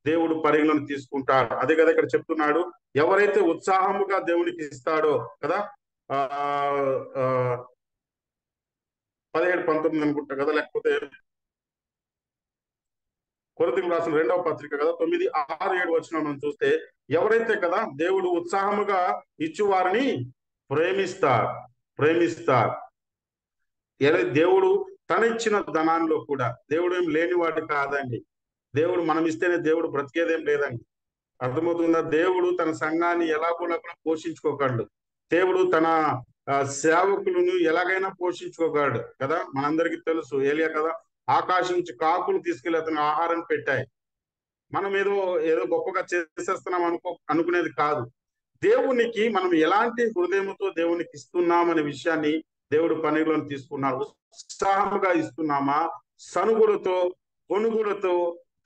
[SPEAKER 1] దేవుడు పరిగణన తీసుకుంటాడు. అదే కదా ఇక్కడ చెప్తున్నాడు, ఎవరైతే ఉత్సాహముగా దేవునికి ఇస్తాడో కదా, ఆ 17-19 అనుకుంటా కదా, లేకపోతే కొరింథీయులకు రాసిన 2వ పత్రిక కదా 9-6-7 వచనం మనం చూస్తే, ఎవరైతే కదా దేవుడు ఉత్సాహముగా ఇచ్చు వారిని ప్రేమిస్తారు. దేవుడు తన ఇచ్చిన ధనాల్లో కూడా దేవుడు ఏం లేనివాడు కాదండి. దేవుడు మనం ఇస్తేనే దేవుడు బ్రతికేదేం లేదండి. అర్థమవుతుందా? దేవుడు తన సంఘాన్ని ఎలాగోలా పోషించుకోగలడు. దేవుడు తన సేవకులను ఎలాగైనా పోషించుకోగలడు కదా. మనందరికీ తెలుసు ఏలియా కదా, ఆకాశం నుంచి కాకులు తీసుకెళ్లి అతను ఆహారం పెట్టాయి. మనం ఏదో గొప్పగా చేసేస్తున్నాం అనుకునేది కాదు. దేవునికి మనం ఎలాంటి హృదయంతో దేవునికి ఇస్తున్నామనే విషయాన్ని దేవుడు పనిలో తీసుకున్నాడు. ఉత్సాహంగా ఇస్తున్నామా, సనుగులతో కొనుగులతో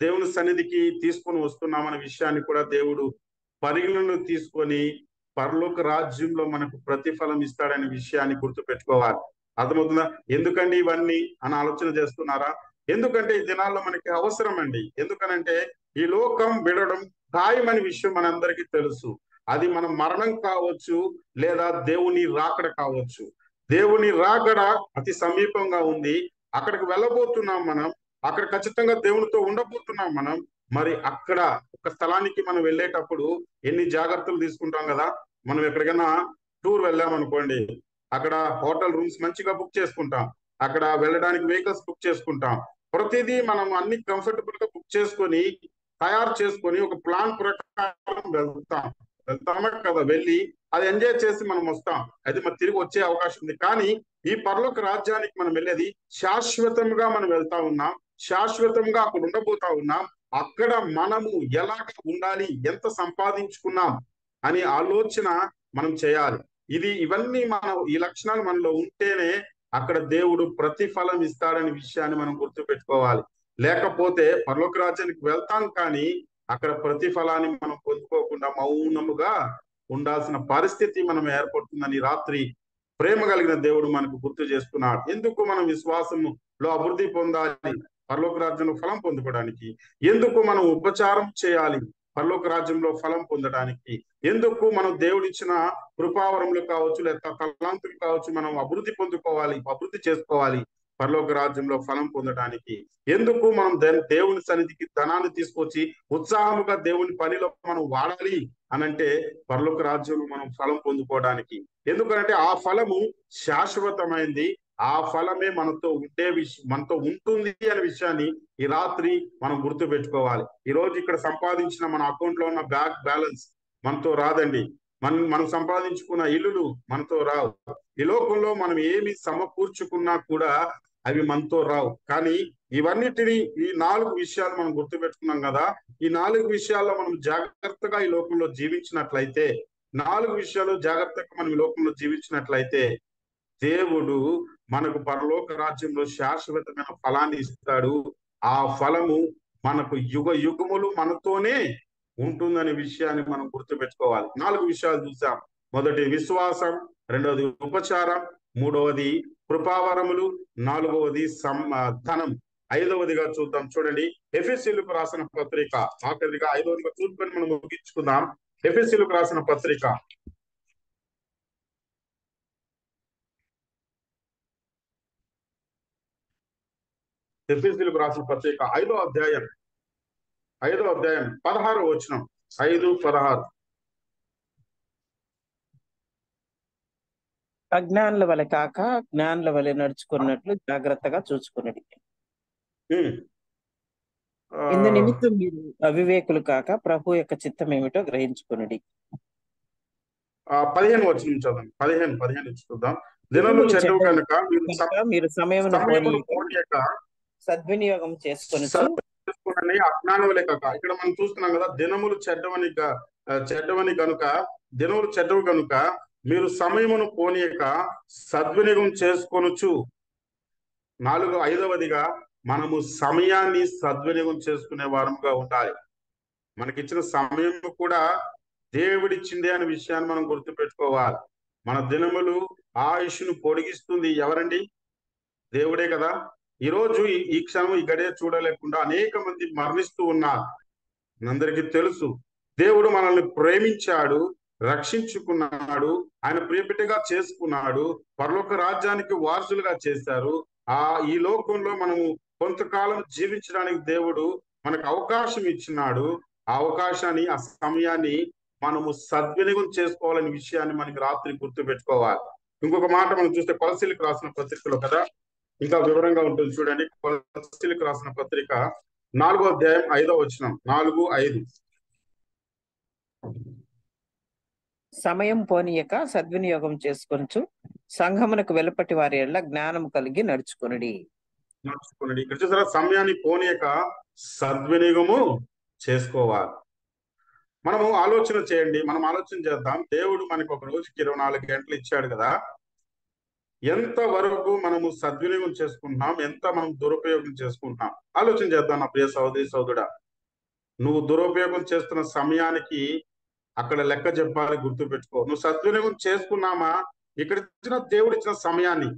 [SPEAKER 1] దేవుని సన్నిధికి తీసుకొని వస్తున్నామనే విషయాన్ని కూడా దేవుడు పరిగణలో తీసుకొని పరలోక రాజ్యంలో మనకు ప్రతిఫలం ఇస్తాడనే విషయాన్ని గుర్తుపెట్టుకోవాలి. అర్థమవుతుందా? ఎందుకండి ఇవన్నీ అని ఆలోచన చేస్తున్నారా? ఎందుకంటే ఈ దినాల్లో మనకి అవసరం అండి. ఎందుకనంటే ఈ లోకం విడడం ఖాయమనే విషయం మనందరికీ తెలుసు. అది మన మరణం కావచ్చు, లేదా దేవుని రాకడ కావచ్చు. దేవుని రాకడ అతి సమీపంగా ఉంది. అక్కడికి వెళ్ళబోతున్నాం మనం. అక్కడ ఖచ్చితంగా దేవునితో ఉండబోతున్నాం మనం. మరి అక్కడ ఒక స్థలానికి మనం వెళ్ళేటప్పుడు ఎన్ని జాగ్రత్తలు తీసుకుంటాం కదా. మనం ఎక్కడికైనా టూర్ వెళ్ళామనుకోండి, అక్కడ హోటల్ రూమ్స్ మంచిగా బుక్ చేసుకుంటాం, అక్కడ వెళ్ళడానికి వెహికల్స్ బుక్ చేసుకుంటాం. ప్రతిదీ మనం అన్ని కంఫర్టబుల్ గా బుక్ చేసుకొని తయారు చేసుకొని ఒక ప్లాన్ ప్రకారం వెళ్తామా కదా. వెళ్ళి అది ఎంజాయ్ చేసి మనం వస్తాం. అది మరి తిరిగి వచ్చే అవకాశం ఉంది. కానీ ఈ పరలోక రాజ్యానికి మనం వెళ్ళేది శాశ్వతంగా మనం వెళ్తా ఉన్నాం, శాశ్వతంగా అక్కడ ఉండబోతా ఉన్నాం. అక్కడ మనము ఎలాగ ఉండాలి, ఎంత సంపాదించుకున్నాం అనే ఆలోచన మనం చేయాలి. ఇవన్నీ ఈ లక్షణాలు మనలో ఉంటేనే అక్కడ దేవుడు ప్రతిఫలం ఇస్తాడనే విషయాన్ని మనం గుర్తుపెట్టుకోవాలి. లేకపోతే పరలోక రాజ్యానికి వెళ్తాం కానీ అక్కడ ప్రతిఫలాన్ని మనం పొందుకోకుండా మౌనముగా ఉండాల్సిన పరిస్థితి మనం ఏర్పడుతుందని రాత్రి ప్రేమ కలిగిన దేవుడు మనకు గుర్తు చేస్తున్నాడు. ఎందుకు మనం విశ్వాసములో అభివృద్ధి పొందాలి పరలోక రాజ్యంలో ఫలం పొందుకోవడానికి? ఎందుకు మనం ఉపచారం చేయాలి పరలోక రాజ్యంలో ఫలం పొందడానికి? ఎందుకు మనం దేవుడిచ్చిన కృపావరములు కావచ్చు, లేదా తలాంతులు కావచ్చు, మనం అభివృద్ధి చేసుకోవాలి పరలోక రాజ్యంలో ఫలం పొందడానికి? ఎందుకు మనం దేవుని సన్నిధికి ధనాన్ని తీసుకొచ్చి ఉత్సాహముగా దేవుని పనిలో మనం వాడాలి అనంటే పరలోక రాజ్యంలో మనం ఫలం పొందుకోవడానికి. ఎందుకంటే ఆ ఫలము శాశ్వతమైంది. ఆ ఫలమే మనతో ఉంటుంది అనే విషయాన్ని ఈ రాత్రి మనం గుర్తు పెట్టుకోవాలి. ఈ రోజు ఇక్కడ సంపాదించిన మన అకౌంట్ లో ఉన్న బ్యాలెన్స్ మనతో రాదండి. మనం సంపాదించుకున్న ఇల్లులు మనతో రావు. ఈ లోకంలో మనం ఏమి సమకూర్చుకున్నా కూడా అవి మనతో రావు. కానీ ఇవన్నిటిని ఈ 4 విషయాలు మనం గుర్తుపెట్టుకున్నాం కదా. ఈ 4 విషయాల్లో మనం జాగ్రత్తగా ఈ లోకంలో జీవించినట్లయితే, 4 విషయాలు జాగ్రత్తగా మనం ఈ లోకంలో జీవించినట్లయితే దేవుడు మనకు పరలోక రాజ్యంలో శాశ్వతమైన ఫలాన్ని ఇస్తాడు. ఆ ఫలము మనకు యుగములు మనతోనే ఉంటుందనే విషయాన్ని మనం గుర్తుపెట్టుకోవాలి. 4 విషయాలు చూసాం. మొదటి విశ్వాసం, రెండవది ఉపచారం, మూడవది కృపావరములు, నాలుగవది ధనం, ఐదవదిగా చూద్దాం. చూడండి, ఎఫెసీయులకు రాసిన పత్రిక, ఆఖరిగా 5వదిగా చూసుకొని మనం ముగించుకుందాం. ఎఫెసీయులకు రాసిన పత్రిక ఎఫెసీయులకు రాసిన పత్రిక 5వ అధ్యాయం 16వ వచనం. 5:16.
[SPEAKER 2] అజ్ఞానుల వలె కాక జ్ఞానుల వలె నడుచుకున్నట్లు జాగ్రత్తగా చూసుకున్నది. ఇందు నిమిత్తం మీరు అవివేకులు కాక ప్రభు యొక్క చిత్తం ఏమిటో గ్రహించుకున్నది.
[SPEAKER 1] 15 వచనం చదవండి. 15 చూద్దాం. దినములు చెడ్డవి కనుక మీరు
[SPEAKER 2] సమయమును సద్వినియోగం చేసుకొని
[SPEAKER 1] మరి అజ్ఞానులే కాక ఇక్కడ మనం చూస్తున్నాం కదా, దినములు చెడ్డవని గనుక, దినములు చెడ్డవు గనుక మీరు సమయమును పోనీయక సద్వినియోగం చేసుకొనుచు. ఐదవదిగా మనము సమయాన్ని సద్వినియోగం చేసుకునే వారముగా ఉండాలి. మనకిచ్చిన సమయం కూడా దేవుడిచ్చిందే అనే విషయాన్ని మనం గుర్తుపెట్టుకోవాలి. మన దినములు ఆయుష్ను పొడిగిస్తుంది ఎవరండి? దేవుడే కదా. ఈ రోజు ఈ క్షణం ఈ గడియ చూడలేకుండా అనేక మంది మరణిస్తూ ఉన్నారు. మనందరికీ తెలుసు, దేవుడు మనల్ని ప్రేమించాడు, రక్షించుకున్నాడు, ఆయన ప్రియబిడ్డగా చేసుకున్నాడు, పరలోక రాజ్యానికి వారసులుగా చేశారు. ఈ లోకంలో మనము కొంతకాలం జీవించడానికి దేవుడు మనకు అవకాశం ఇచ్చినాడు. ఆ అవకాశాన్ని, ఆ సమయాన్ని మనము సద్వినియోగం చేసుకోవాలనే విషయాన్ని మనకి రాత్రి గుర్తు పెట్టుకోవాలి. ఇంకొక మాట మనం చూస్తే కొలసీలకు రాసిన పత్రికలో కదా ఇంకా వివరంగా ఉంటుంది చూడండి. కొలసీలకు రాసిన పత్రిక 4వ అధ్యాయం 5వ వచనం, 4:5.
[SPEAKER 2] సమయం పోనీయక సద్వినియోగం చేసుకొనుచు సంఘమునకు వెలుపటి వారి ఎడల జ్ఞానము కలిగి నడుచుకొనుడి.
[SPEAKER 1] ఇక్కడ చూసారా, సమయాన్ని పోనీయక సద్వినియోగము చేసుకోవాలి. మనము ఆలోచన చేయండి, మనం ఆలోచన చేద్దాం. దేవుడు మనకు ఒక రోజుకి 24 గంటలు ఇచ్చాడు కదా, ఎంత వరకు మనము సద్వినియోగం చేసుకుంటున్నాం, ఎంత మనం దురుపయోగం చేసుకుంటున్నాం ఆలోచన చేద్దాం. నా ప్రియ సహోదరి సహోదరుడా, నువ్వు దురుపయోగం చేస్తున్న సమయానికి అక్కడ లెక్క చెప్పాలి, గుర్తు పెట్టుకో. నువ్వు సద్వినియోగం చేసుకున్నామా? ఇక్కడ ఇచ్చిన దేవుడు ఇచ్చిన సమయాన్ని,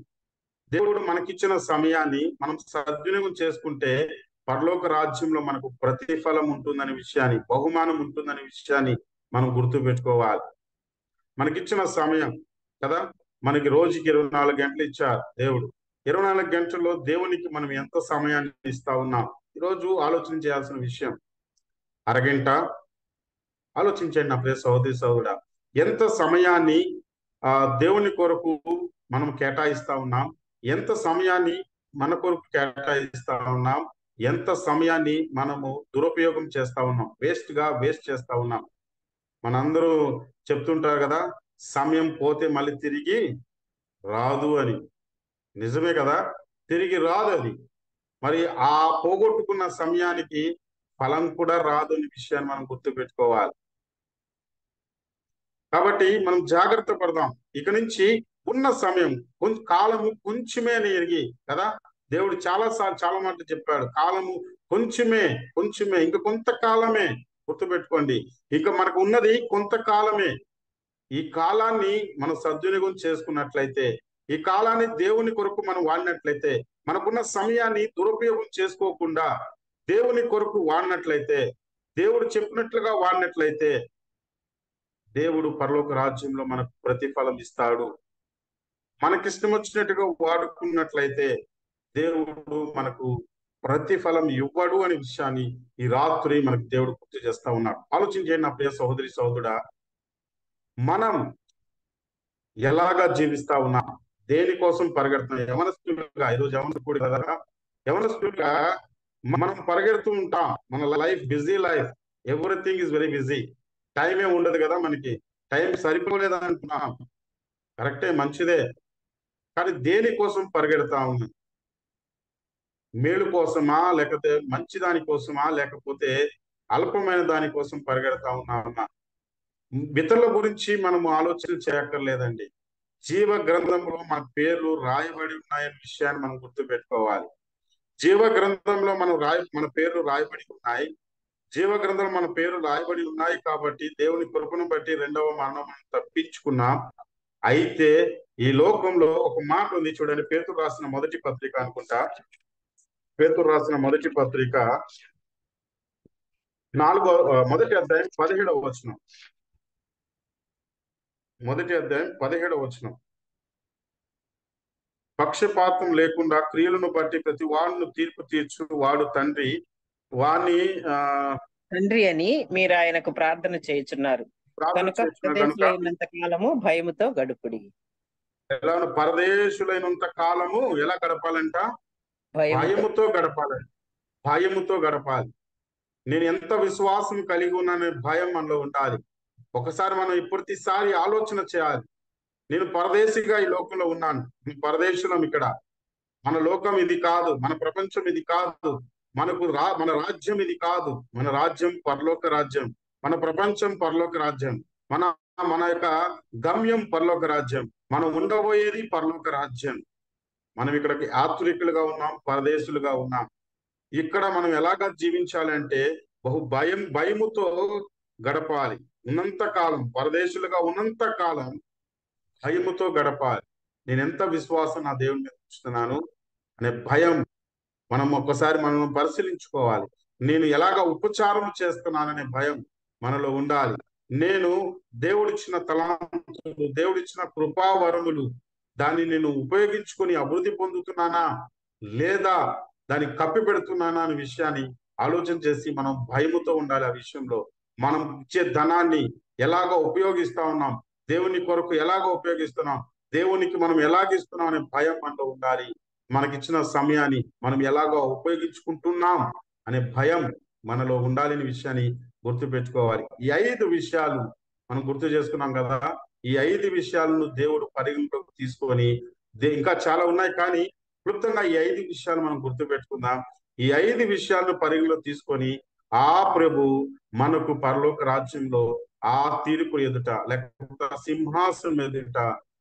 [SPEAKER 1] దేవుడు మనకిచ్చిన సమయాన్ని మనం సద్వినియోగం చేసుకుంటే పరలోక రాజ్యంలో మనకు ప్రతిఫలం ఉంటుందనే విషయాన్ని, బహుమానం ఉంటుందనే విషయాన్ని మనం గుర్తు పెట్టుకోవాలి. మనకిచ్చిన సమయం కదా, మనకి రోజుకి 24 గంటలు ఇచ్చారు దేవుడు. 24 గంటల్లో దేవునికి మనం ఎంత సమయాన్ని ఇస్తా ఉన్నాం? ఈరోజు ఆలోచన చేయాల్సిన విషయం. అరగంట ఆలోచించండి నా ప్రియ సహోదరి సహోదరుడా, ఎంత సమయాన్ని దేవుని కొరకు మనం కేటాయిస్తా ఉన్నాం, ఎంత సమయాన్ని మన కొరకు కేటాయిస్తా ఉన్నాం, ఎంత సమయాన్ని మనము దురుపయోగం చేస్తా ఉన్నాం, వేస్ట్ చేస్తా ఉన్నాం. మనందరూ చెప్తుంటారు కదా, సమయం పోతే మళ్ళీ తిరిగి రాదు అని. నిజమే కదా, తిరిగి రాదు అది. మరి ఆ పోగొట్టుకున్న సమయానికి ఫలం కూడా రాదు అనే విషయాన్ని మనం గుర్తుపెట్టుకోవాలి. కాబట్టి మనం జాగ్రత్త పడదాం. ఇక నుంచి ఉన్న సమయం కాలము కొంచెమే అని ఎరిగి కదా, దేవుడు చాలా మాటలు చెప్పాడు. కాలము కొంచెమే, ఇంకా కొంతకాలమే. గుర్తుపెట్టుకోండి, ఇంకా మనకు ఉన్నది కొంతకాలమే. ఈ కాలాన్ని మనం సద్వినియోగం చేసుకున్నట్లయితే, ఈ కాలాన్ని దేవుని కొరకు మనం వాడినట్లయితే, మనకున్న సమయాన్ని దురుపయోగం చేసుకోకుండా దేవుని కొరకు వాడినట్లయితే, దేవుడు చెప్పినట్లుగా వాడినట్లయితే, దేవుడు పరలోక రాజ్యంలో మనకు ప్రతిఫలం ఇస్తాడు. మనకిష్టం వచ్చినట్టుగా వాడుకున్నట్లయితే దేవుడు మనకు ప్రతిఫలం ఇవ్వడు అనే విషయాన్ని ఈ రాత్రి మనకు దేవుడు గుర్తు చేస్తా ఉన్నాడు. ఆలోచించండి నా ప్రియ సహోదరి సహోదరుడా, మనం ఎలాగా జీవిస్తా ఉన్నాం, దేనికోసం పరిగెడుతున్నాం? యవనస్తులుగా, ఈరోజు యవనస్తుడు కదా, యవనస్తులుగా మనం పరిగెడుతూ ఉంటాం. మన life busy life, everything is very busy. Time ఉండదు కదా మనకి, టైం సరిపోలేదు అంటున్నాం. కరెక్టే, మంచిదే. కానీ దేనికోసం పరిగెడతా ఉన్నాం? మేలు కోసమా, లేకపోతే మంచి దాని కోసమా, లేకపోతే అల్పమైన దానికోసం పరిగెడతా ఉన్నామా? ఇతరుల గురించి మనము ఆలోచన చేయక్కర్లేదండి. జీవ గ్రంథంలో మన పేర్లు రాయబడి ఉన్నాయనే విషయాన్ని మనం గుర్తు పెట్టుకోవాలి. జీవ గ్రంథంలో మన పేర్లు రాయబడి ఉన్నాయి. జీవ గ్రంథంలో మన పేరు రాయబడి ఉన్నాయి కాబట్టి దేవుని కృపను బట్టి రెండవ మరణం మనం తప్పించుకున్నాం. అయితే ఈ లోకంలో ఒక మాట ఉంది చూడండి, పేతురు రాసిన మొదటి పత్రిక అనుకుంటా, పేతురు రాసిన మొదటి పత్రిక మొదటి అధ్యాయం 17వ వచనం, మొదటి అధ్యాయం 17వ వచనం. పక్షపాతం లేకుండా క్రియలను బట్టి ప్రతి వాడును తీర్పు తీర్చు వాడు తండ్రి, వాణ్ణి
[SPEAKER 2] తండ్రి అని మీరు ఆయనకు ప్రార్థన చేయుచున్నారు కనుక పరదేశులైనంత కాలము భయముతో గడుపుడి.
[SPEAKER 1] ఎలా పరదేశులైనంత కాలము ఎలా గడపాలంట? భయముతో గడపాలి. భయముతో గడపాలి. నేను ఎంత విశ్వాసం కలిగి ఉన్నాననే భయం మనలో ఉండాలి. ఒకసారి మనం ప్రతిసారి ఆలోచన చేయాలి, నేను పరదేశిగా ఈ లోకంలో ఉన్నాను, పరదేశులం. ఇక్కడ మన లోకం ఇది కాదు, మన ప్రపంచం ఇది కాదు, మన రాజ్యం ఇది కాదు. మన రాజ్యం పరలోక రాజ్యం. మన ప్రపంచం పరలోక రాజ్యం. మన మన యొక్క గమ్యం పరలోక రాజ్యం. మనం ఉండబోయేది పరలోక రాజ్యం. మనం ఇక్కడికి యాత్రికులుగా ఉన్నాం, పరదేశులుగా ఉన్నాం. ఇక్కడ మనం ఎలాగా జీవించాలంటే భయముతో గడపాలి. ఉన్నంత కాలం, పరదేశులుగా ఉన్నంత కాలం భయముతో గడపాలి. నేను ఎంత విశ్వాసం నా దేవుని మీద ఉంచుతున్నాను అనే భయం మనం ఒక్కసారి మనం పరిశీలించుకోవాలి. నేను ఎలాగ ఉపచారం చేస్తున్నాననే భయం మనలో ఉండాలి. నేను దేవుడిచ్చిన తలాంతులు, దేవుడిచ్చిన కృపావరములు, దాన్ని నేను ఉపయోగించుకొని అభివృద్ధి పొందుతున్నానా లేదా దాన్ని కప్పి పెడుతున్నానా అనే విషయాన్ని ఆలోచన చేసి మనం భయముతో ఉండాలి. ఆ విషయంలో మనం ఇచ్చే ధనాన్ని ఎలాగ ఉపయోగిస్తా ఉన్నాం, దేవుని కొరకు ఎలాగ ఉపయోగిస్తున్నాం, దేవునికి మనం ఎలాగిస్తున్నాం అనే భయం మనలో ఉండాలి. మనకిచ్చిన సమయాన్ని మనం ఎలాగో ఉపయోగించుకుంటున్నాం అనే భయం మనలో ఉండాలని విషయాన్ని గుర్తుపెట్టుకోవాలి. ఈ 5 విషయాలు మనం గుర్తు చేసుకున్నాం కదా. ఈ 5 విషయాలను దేవుడు పరిగణలోకి తీసుకొని, ఇంకా చాలా ఉన్నాయి కానీ క్లుప్తంగా ఈ 5 విషయాలు మనం గుర్తుపెట్టుకుందాం. ఈ 5 విషయాలను పరిగణలోకి తీసుకొని ఆ ప్రభు మనకు పరలోక రాజ్యంలో ఆ తీర్పు ఎదుట, లేకపోతే సింహాసనం ఎదుట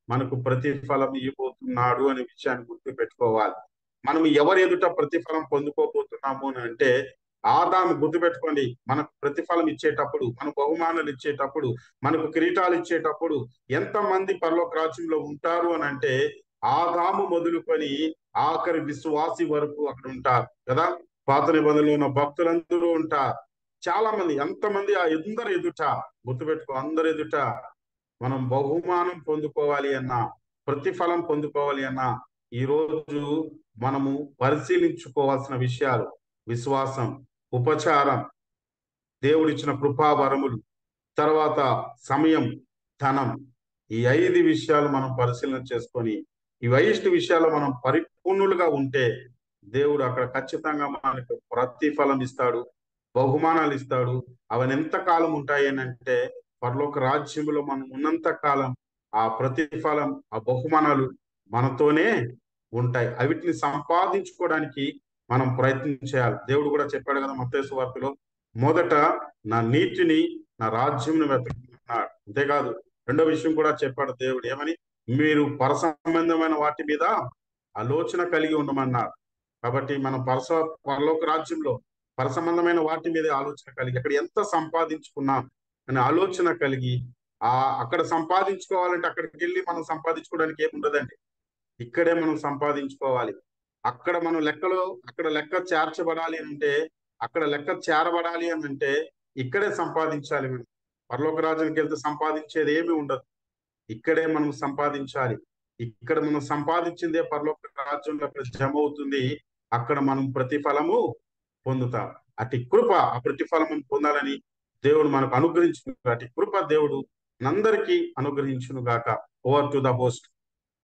[SPEAKER 1] మనకు ప్రతిఫలం ఇవ్వబోతున్నాడు అనే విషయాన్ని గుర్తు పెట్టుకోవాలి. మనం ఎవరి ఎదుట ప్రతిఫలం పొందుకోబోతున్నాము అని అంటే, ఆదాము గుర్తుపెట్టుకోండి, మనకు ప్రతిఫలం ఇచ్చేటప్పుడు, మనకు బహుమానాలు ఇచ్చేటప్పుడు, మనకు కిరీటాలు ఇచ్చేటప్పుడు ఎంతమంది పరలోక రాజ్యంలో ఉంటారు అని అంటే, ఆదాము మొదలుకొని ఆఖరి విశ్వాసి వరకు అక్కడ ఉంటారు కదా. పాత నిబంధనలో ఉన్న భక్తులందరూ ఉంటారు. చాలా మంది, ఎంతమంది ఆ అందరి ఎదుట, గుర్తుపెట్టుకో, అందరి ఎదుట మనం బహుమానం పొందుకోవాలి అన్నా, ప్రతిఫలం పొందుకోవాలి అన్నా, ఈ రోజు మనము పరిశీలించుకోవాల్సిన విషయాలు విశ్వాసం, ఉపచారం, దేవుడిచ్చిన కృపావరములు, తర్వాత సమయం, ధనం. ఈ 5 విషయాలు మనం పరిశీలన చేసుకొని ఈ 5 విషయాలు మనం పరిపూర్ణులుగా ఉంటే దేవుడు అక్కడ ఖచ్చితంగా మనకు ప్రతిఫలం ఇస్తాడు, బహుమానాలు ఇస్తాడు. అవన్నీ ఎంత కాలం ఉంటాయి అని అంటే, పరలోక రాజ్యంలో మనం ఉన్నంత కాలం ఆ ప్రతిఫలం, ఆ బహుమానాలు మనతోనే ఉంటాయి. అవిటిని సంపాదించుకోవడానికి మనం ప్రయత్నం చేయాలి. దేవుడు కూడా చెప్పాడు కదా మత్తయి సువార్తలో, మొదట నా నీతిని, నా రాజ్యంను వెతకమన్నాడు. అంతేకాదు, రెండో విషయం కూడా చెప్పాడు దేవుడు, ఏమని? మీరు పరసంబంధమైన వాటి మీద ఆలోచన కలిగి ఉండమన్నారు. కాబట్టి మనం పరలోక రాజ్యంలో పరసంబంధమైన వాటి మీద ఆలోచన కలిగి, అక్కడ ఎంత సంపాదించుకున్నాం అనే ఆలోచన కలిగి, అక్కడ సంపాదించుకోవాలంటే అక్కడికి వెళ్ళి మనం సంపాదించుకోవడానికి ఏముండదండి. ఇక్కడే మనం సంపాదించుకోవాలి. అక్కడ మనం అక్కడ లెక్క చేర్చబడాలి అంటే, అక్కడ లెక్క చేరబడాలి అని అంటే ఇక్కడే సంపాదించాలి. మనం పరలోక రాజ్యానికి వెళ్తే సంపాదించేది ఏమీ ఉండదు. ఇక్కడే మనం సంపాదించాలి. ఇక్కడ మనం సంపాదించిందే పరలోక రాజ్యంలో అక్కడ జమ అవుతుంది. అక్కడ మనం ప్రతిఫలము పొందుతాం. అటు కృప, ఆ ప్రతిఫలం పొందాలని దేవుడు మనకు అనుగ్రహించును. అటు కృప దేవుడు మనందరికీ అనుగ్రహించును గాక. Over to the host.